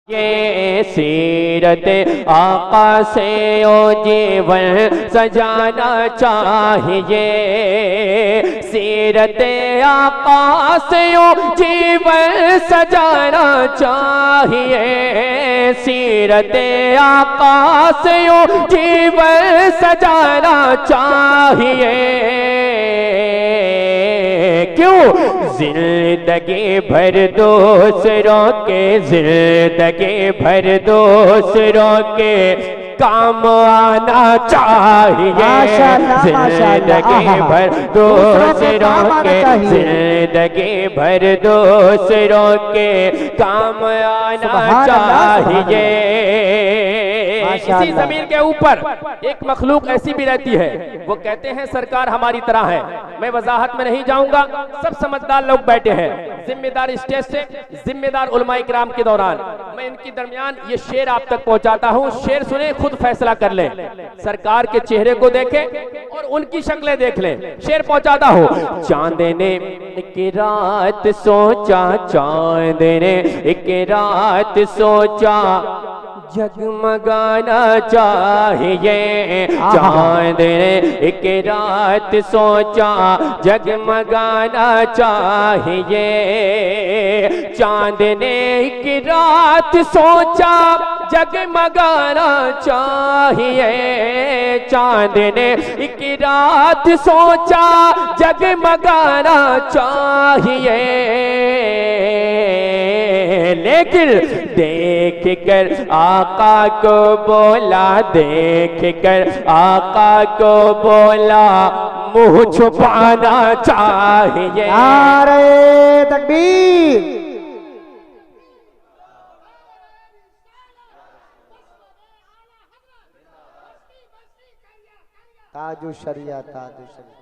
ये सीरत आका से ओ जीवन सजाना चाहिए, सीरत आका से ओ जीवन सजाना चाहिए, सीरत आका से ओ जीवन सजाना चाहिए। क्यों? जिंदगी भर दूसरों के, जिंदगी भर दूसरों के काम आना चाहिए, जिंदगी भर दूसरों के, जिंदगी भर दूसरों के काम आना चाहिए। इसी जमीन के ऊपर एक मखलूक ऐसी भी रहती है, वो कहते हैं सरकार हमारी तरह है। मैं वजाहत में नहीं जाऊंगा, सब समझदार लोग बैठे हैं, जिम्मेदार स्टेज से जिम्मेदार उलमाए किराम के दौरान मैं इनके दरमियान ये शेर आप तक पहुंचाता हूं। शेर सुने, खुद फैसला कर लें, सरकार के चेहरे को देखें और उनकी शक्लें देख लें। शेर पहुंचाता हूं। चांद ने एक रात सोचा, चांद ने एक रात सोचा जगमगाना चाहिए, चांद ने एक रात सोचा जगमगाना चाहिए, चांद ने एक रात सोचा जगमगाना चाहिए, चांद ने एक रात सोचा जगमगाना चाहिए। लेकिन देख कर आका को बोला, देख कर आका को बोला मुंह छुपाना चाहिए। नारे तकबीर। ताजु शरिया, ताजु शरिया।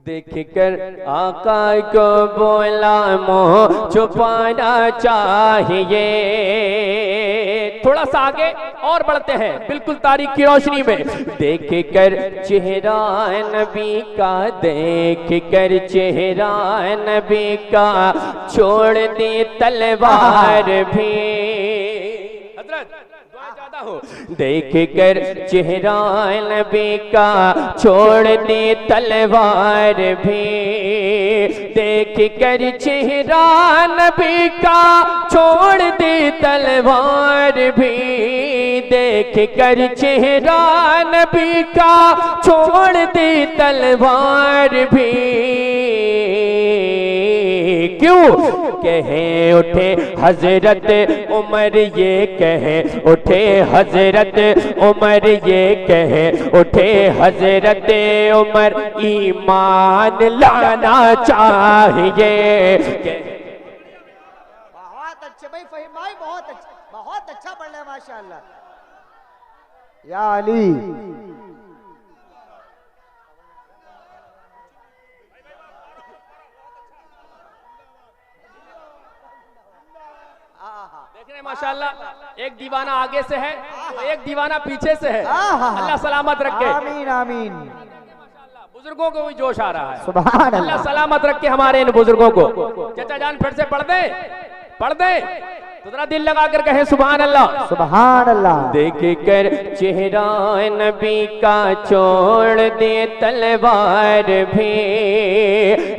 देख कर आका को बोला मुंह छुपाना चाहिए। थोड़ा सा आगे और बढ़ते हैं, बिल्कुल तारीख की रोशनी में। देख कर चेहरा नबी का, देख कर चेहरा नबी का छोड़ दी तलवार भी। हजरत देख कर चेहरा नबी का छोड़ दी तलवार भी, देख कर चेहरा नबी का छोड़ दी तलवार भी, देख कर चेहरा नबी का छोड़ दी तलवार भी। क्यों? कहे उठे हजरत उमर, ये कहे उठे हजरत उमर, ये कहे उठे हजरत उमर ईमान लाना चाहिए। बहुत अच्छे भाई, फहीम भाई बहुत अच्छा पढ़ रहे हैं माशाअल्लाह। या अली देख रहे हैं माशाअल्लाह, एक दीवाना आगे से है तो एक दीवाना पीछे से है। अल्लाह सलामत रखे। आमीन आमीन। बुजुर्गों को भी जोश आ रहा है। सुभान अल्लाह। अल्लाह सलामत रखे हमारे इन बुजुर्गों को। चाचा जान फिर से पढ़ दे, पढ़ दे तो जरा दिल लगा कर कहे सुभान अल्लाह, सुभान अल्लाह। देख कर चेहरा नबी का छोड़ दे तलवार भी,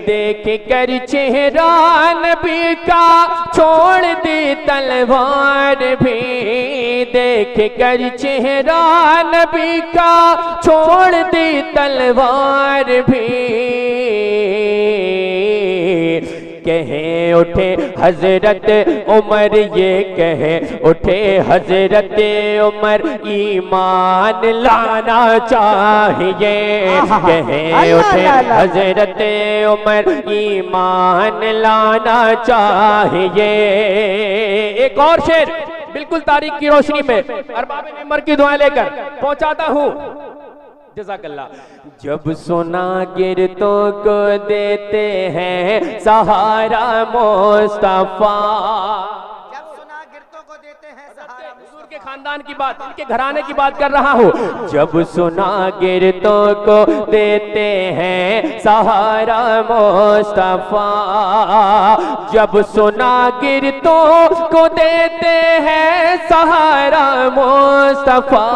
देख कर चेहरा नबी का छोड़ दे तलवार भी, देख कर चेहरा नबी का छोड़ दे तलवार भी। कहे उठे हजरत उमर, ये कहे उठे हजरत उमर ईमान लाना चाहिए, कहे उठे हजरत उमर ईमान लाना चाहिए। एक और शेर बिल्कुल तारीख की रोशनी में अरबाब मिंबर की दुआएं लेकर पहुंचाता हूं। जज़ाकल्लाह। जब सुना गिरतों को देते हैं सहारा मुस्तफा, जब सुना गिरतों को देते हैं सहारा। हुजूर के खानदान खानदान की बात, इनके घराने की बात कर रहा हूँ। जब सुना गिरतों को देते हैं सहारा मुस्तफा, जब सुना गिरतों को देते हैं सहारा मुस्तफा,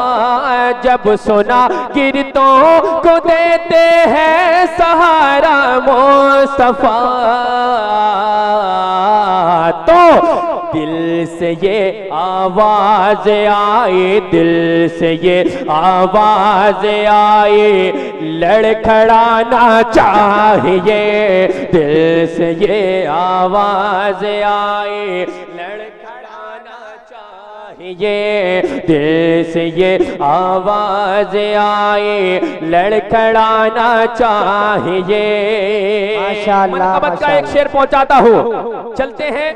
जब सुना गिरतों को देते हैं सहारा मुस्तफा, तो दिल से ये आवाज आए, दिल से ये आवाज आए, लड़खड़ाना चाहिए, दिल से ये आवाज आए, लड़खड़ाना चाहिए, दिल से ये आवाज आए, लड़खड़ाना चाहिए। माशाअल्लाह, मनकबत का एक शेर पहुंचाता हूँ। चलते हैं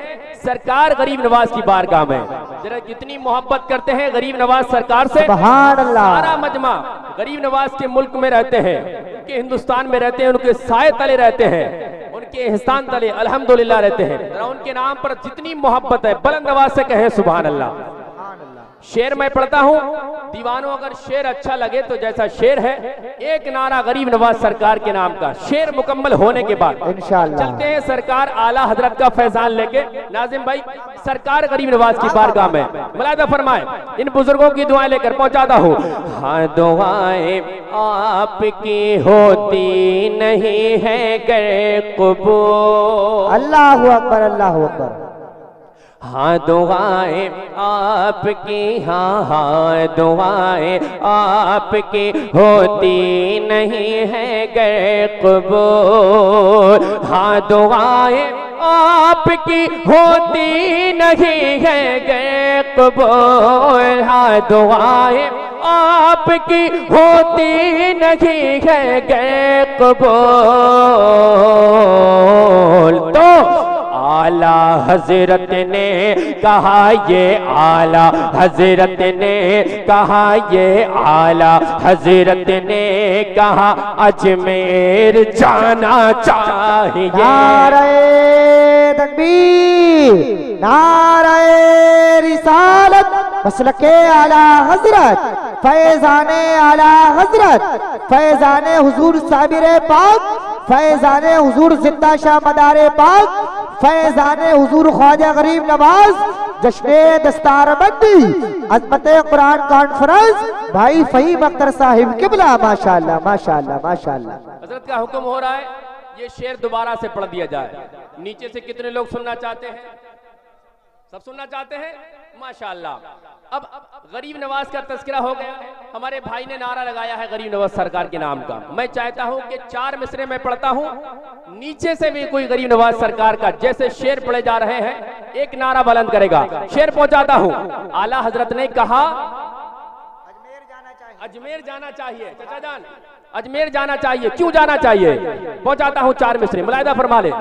सरकार गरीब नवाज की बारगाह में, जरा जितनी मोहब्बत करते हैं गरीब नवाज सरकार से, सुभान अल्लाह। सारा मजमा गरीब नवाज के मुल्क में रहते हैं, उनके हिंदुस्तान में रहते हैं, उनके साए तले रहते हैं, उनके एहसान तले अल्हम्दुलिल्लाह रहते हैं। जरा उनके नाम पर जितनी मोहब्बत है बुलंद आवाज से कहें सुभान अल्लाह। शेर मैं पढ़ता हूं, दीवानों अगर शेर अच्छा लगे तो जैसा शेर है, एक नारा गरीब नवाज सरकार के नाम का, शेर मुकम्मल होने के बाद इंशाअल्लाह चलते हैं सरकार आला हजरत का फैजान लेके। नाजिम भाई सरकार गरीब नवाज की बारगाह में मुलाहिदा फरमाए, इन बुजुर्गों की दुआएं लेकर पहुंचाता हूँ। हाँ दुआएं आपकी होती नहीं है गर कबूल, अल्लाहु अकबर, अल्लाहु अकबर। हाँ दुआएं आपकी, हाँ दुआएं आपकी होती नहीं है गर कबूल, हाँ दुआएं आपकी होती नहीं है गर कबूल, हाँ दुआएं आपकी होती नहीं है गर कबूल। तो आला हजरत ने कहा, ये आला हजरत ने कहा, ये आला हजरत ने कहा, अजमेर जाना चाहिए। नारे तकबीर, नारे रिसालत, मसलके आला हजरत, फैजाने आला हजरत, फैजाने हुजूर साबिरे पाक, फैजाने हुजूर जिंदा शाह मदारे पाक, फैजाने हुजूर ख्वाजा गरीब नवाज, जश्ने दस्तारबंदी, अज़मत कुरान कॉन्फ्रेंस, भाई फहीम अख्तर साहिब किबला। माशाअल्लाह, माशाअल्लाह, माशाअल्लाह। हजरत का हुक्म हो रहा है ये शेर दोबारा से पढ़ दिया जाए। नीचे से कितने लोग सुनना चाहते हैं? सब सुनना चाहते हैं? माशाअल्लाह। अब गरीब नवाज का तज़किरा हो गया, हमारे भाई ने नारा लगाया है गरीब नवाज सरकार के नाम का। मैं चाहता हूं कि 4 मिसरे में पढ़ता हूं, नीचे से भी कोई गरीब नवाज सरकार का जैसे शेर पढ़े जा रहे हैं एक नारा बुलंद करेगा। शेर पहुंचाता हूं। आला हजरत ने कहा अजमेर जाना चाहिए, चाचा जान अजमेर जाना चाहिए। क्यों जाना चाहिए? पहुंचाता हूं 4 मिसरे, मुलाहिदा फरमा ले।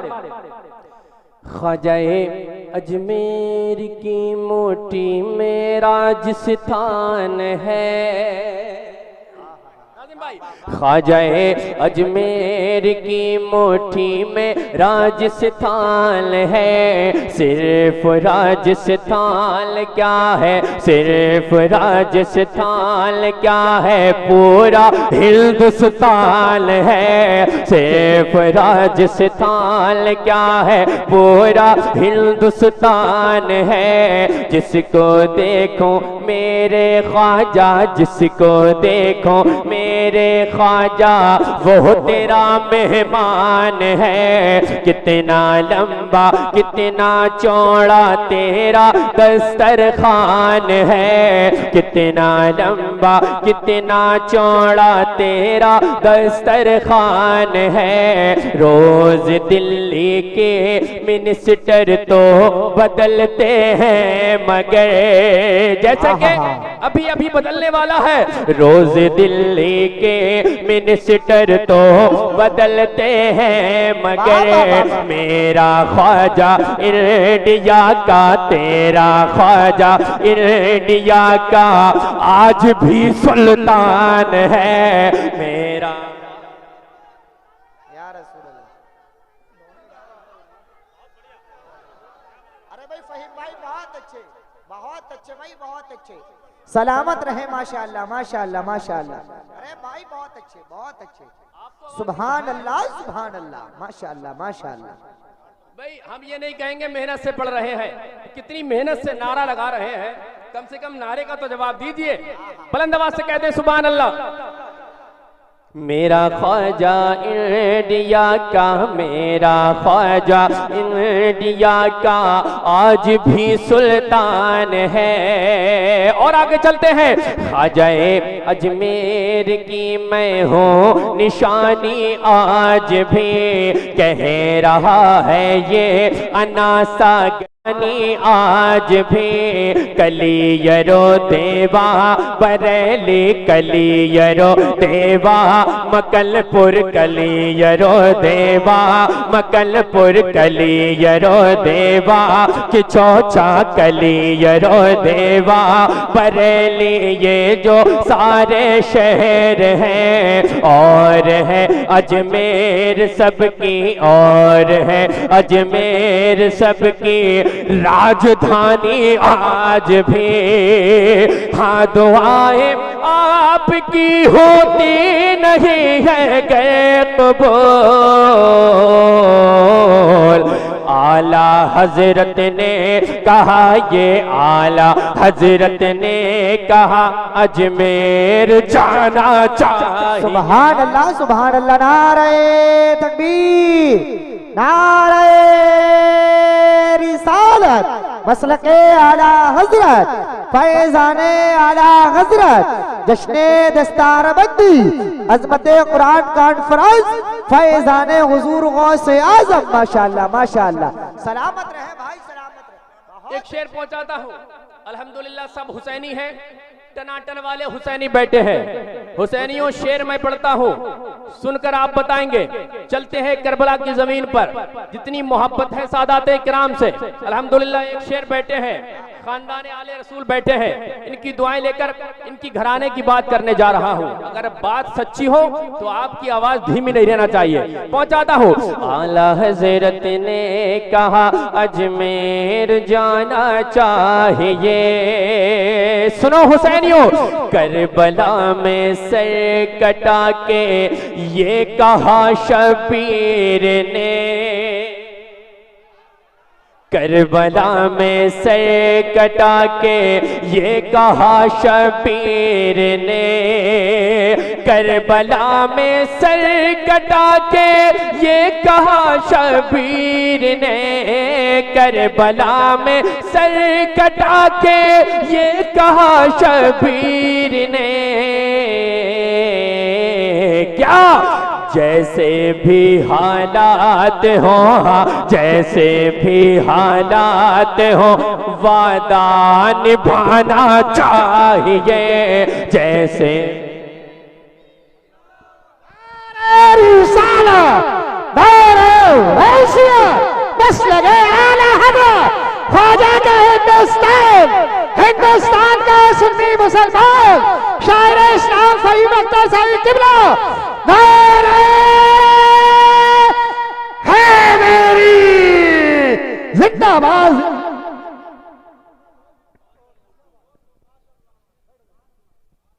ख्वाजाए अजमेर की मोटी में राजस्थान है, ख्वाजाए अजमेर की मोटी में राजस्थान है, सिर्फ राजस्थान क्या है, सिर्फ राजस्थान क्या है, पूरा हिंदुस्तान है, सिर्फ राजस्थान क्या है, पूरा हिंदुस्तान है। जिसको देखो मेरे ख्वाजा, जिसको देखो मेरे ख्वाजा, वो तेरा मेहमान है। कितना लंबा कितना चौड़ा तेरा दस्तरखान है, कितना लंबा कितना चौड़ा तेरा दस्तरखान है। रोज दिल्ली के मिनिस्टर तो बदलते हैं, मगर जैसे कि अभी अभी बदलने वाला है, रोज दिल्ली के मिनिस्टर तो बदलते हैं, मगर मेरा ख्वाजा इंडिया का, तेरा ख्वाजा इंडिया का आज भी सुल्तान है। मेरा अरे भाई फहीम भाई बहुत अच्छे, बहुत अच्छे भाई, बहुत अच्छे। सलामत रहे। माशाअल्लाह माशाअल्लाह माशाअल्लाह। अरे भाई बहुत अच्छे बहुत अच्छे। सुभान अल्लाह सुभान अल्लाह माशाअल्लाह माशाअल्लाह। भाई हम ये नहीं कहेंगे मेहनत से पढ़ रहे हैं, कितनी मेहनत से नारा लगा रहे हैं, कम से कम नारे का तो जवाब दीजिए। बुलंद आवाज से कहते हैं सुभान अल्लाह। मेरा ख्वाजा इंडिया का, मेरा ख्वाजा इंडिया का आज भी सुल्तान है। और आगे चलते हैं। ख्वाजाए अजमेर की मैं हूँ निशानी आज भी, कह रहा है ये अनासा आज भी। कलियरो देवा बरेली, कलियरो देवा मकलपुर, कलियरो देवा मकलपुर, कलियरो देवा कि चौचा कलियरो देवा बरेली। ये जो सारे शहर हैं और है अजमेर सबकी, और है अजमेर सबकी राजधानी आज भी। हाँ दुआएं आपकी होती नहीं है गए कबूल। आला हजरत ने कहा, ये आला हजरत ने कहा अजमेर जाना चाहिए। सुभान अल्लाह नारे तकबीर नारे रिसालत, मसलके आला हजरत, फैजाने आला हजरत, जश्ने दस्तारबंदी, अजमते कुरान कॉन्फ्रेंस, फैजाने हुजूर गौसे आजम। माशाअल्लाह माशाअल्लाह। सलामत रहे भाई सलामत रहे। एक शेर पहुंचाता हूँ। अल्हम्दुलिल्लाह सब हुसैनी हैं, टनाटन वाले हुसैनी बैठे हैं। हुसैनियों शेर मैं पढ़ता हूँ, सुनकर आप बताएंगे। चलते हैं करबला की जमीन पर, जितनी मोहब्बत है सादाते किराम से। अल्हम्दुलिल्लाह एक शेर बैठे हैं, खानदान आले रसूल बैठे हैं, इनकी दुआएं लेकर इनकी घराने की बात करने जा रहा हूँ। अगर बात सच्ची हो तो आपकी आवाज धीमी नहीं रहना चाहिए। पहुंचाता हूँ। आला हजरत ने कहा अजमेर जाना चाहिए। सुनो हुसैनियों, करबला में सर कटा के ये कहा शबीर ने, करबला में सर कटा के ये कहा शबीर ने, करबला में सर कटा के ये कहा शबीर ने, करबला में सर कटा के ये कहा शबीर ने। क्या जैसे भी हालात हो, जैसे भी हालात हो, वादा निभाना चाहिए। जैसे ख्वाजा का हिंदुस्तान, हिंदुस्तान का सुन्नी मुसलमान, शायर इस्लाम फहीम अख्तर साहिब किबला, नारे है मेरी जिंदाबाद।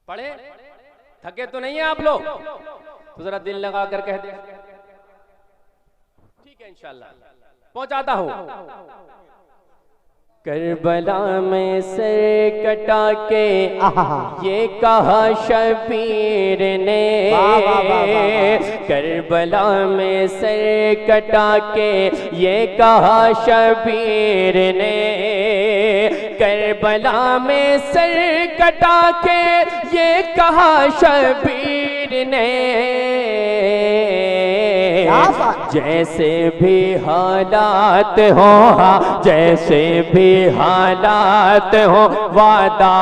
पढ़े थके तो नहीं है आप लोग? तो जरा दिल लगा कर कह दे। ठीक है इंशाल्लाह। पहुंचाता हूं। करबला में सर कटा के ये कहा शबीर ने, करबला में सर कटा के ये कहा शबीर ने, करबला में सर कटा के ये कहा शबीर ने। जैसे भी हालात हो, जैसे भी हालात हो, वादा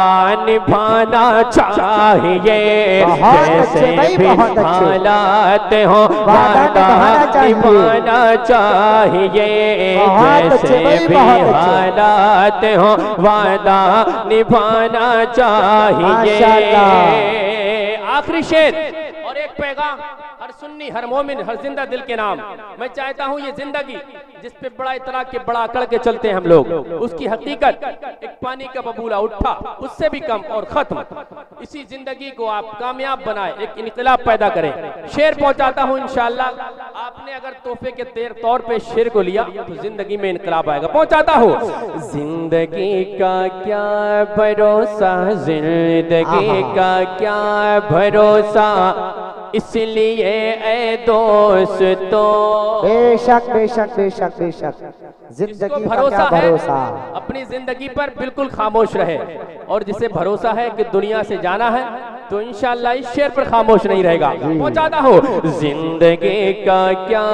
निभाना चाहिए। जैसे भी हालात हो, वादा निभाना चाहिए। जैसे भी हालात हो, वादा निभाना चाहिए। आखिरी शेर और एक पैगाम हर सुन्नी, हर मोमिन, हर जिंदा दिल के नाम, मैं चाहता हूँ ये जिंदगी जिस पे बड़ा इतला के बड़ा अकड़ के चलते हैं हम लोग, उसकी हकीकत एक पानी का बबूला उठा, उससे भी कम और खत्म। इसी जिंदगी को आप कामयाब बनाए, एक इनकलाब पैदा करें। शेर पहुंचाता हूँ इंशाअल्लाह। आपने अगर तोहफे के तौर पे शेर को लिया तो जिंदगी में इनकलाब आएगा। पहुंचाता हूँ। जिंदगी का क्या भरोसा, जिंदगी का क्या भरोसा, इसलिए ए दोस्तों, बेशक बेशक बेशक बेशक, जिंदगी का क्या भरोसा। अपनी जिंदगी पर बिल्कुल खामोश रहे, और जिसे भरोसा है कि दुनिया से जाना है तो इंशाअल्लाह इस शेर पर खामोश नहीं रहेगा। पहुंचाता हो। जिंदगी का क्या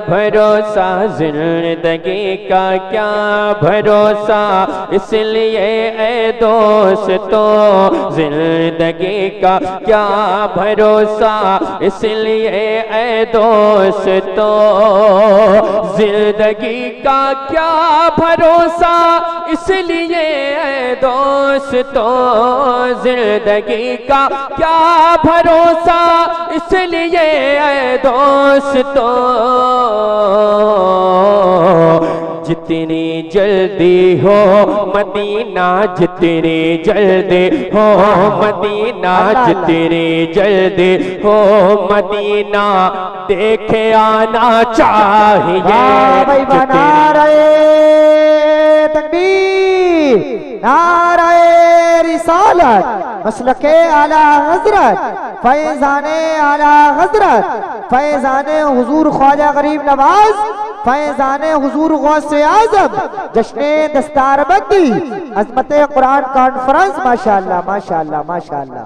भरोसा, जिंदगी का क्या भरोसा, इसलिए ए दोस्तों, जिंदगी का क्या भरोसा, इसलिए ए दोस्तों, जिंदगी का क्या भरोसा, इसलिए ए दोस्तों, जिंदगी का क्या भरोसा, इसलिए ए दोस्तों, जितनी जल्दी हो मदीना, जितनी जल्दी हो मदीना, जितनी जल्दी हो मदीना, देखे आना चाहिए। भाई नारे तकबीर, नारे रिसालत, मसलके आला हजरत, फैजाने आला हजरत, फैजाने हुजूर ख्वाजा गरीब नवाज, फैजाने हुजूर गौसे आजम, जश्ने दस्तारबंदी, अजमत कुरान कॉन्फ्रेंस। माशाअल्लाह माशाअल्लाह माशाअल्लाह।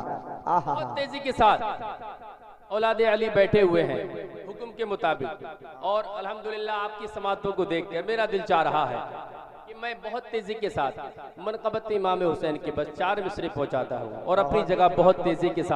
बहुत तेजी के साथ औलादे अली बैठे हुए हैं हुक्म के मुताबिक, और अल्हम्दुलिल्लाह आपकी समातों को देखकर मेरा दिल चाह रहा है कि मैं बहुत तेजी के साथ मनक़बत इमाम हुसैन के बस 4 मिसरे पहुंचाता हूँ, और अपनी जगह बहुत तेजी के साथ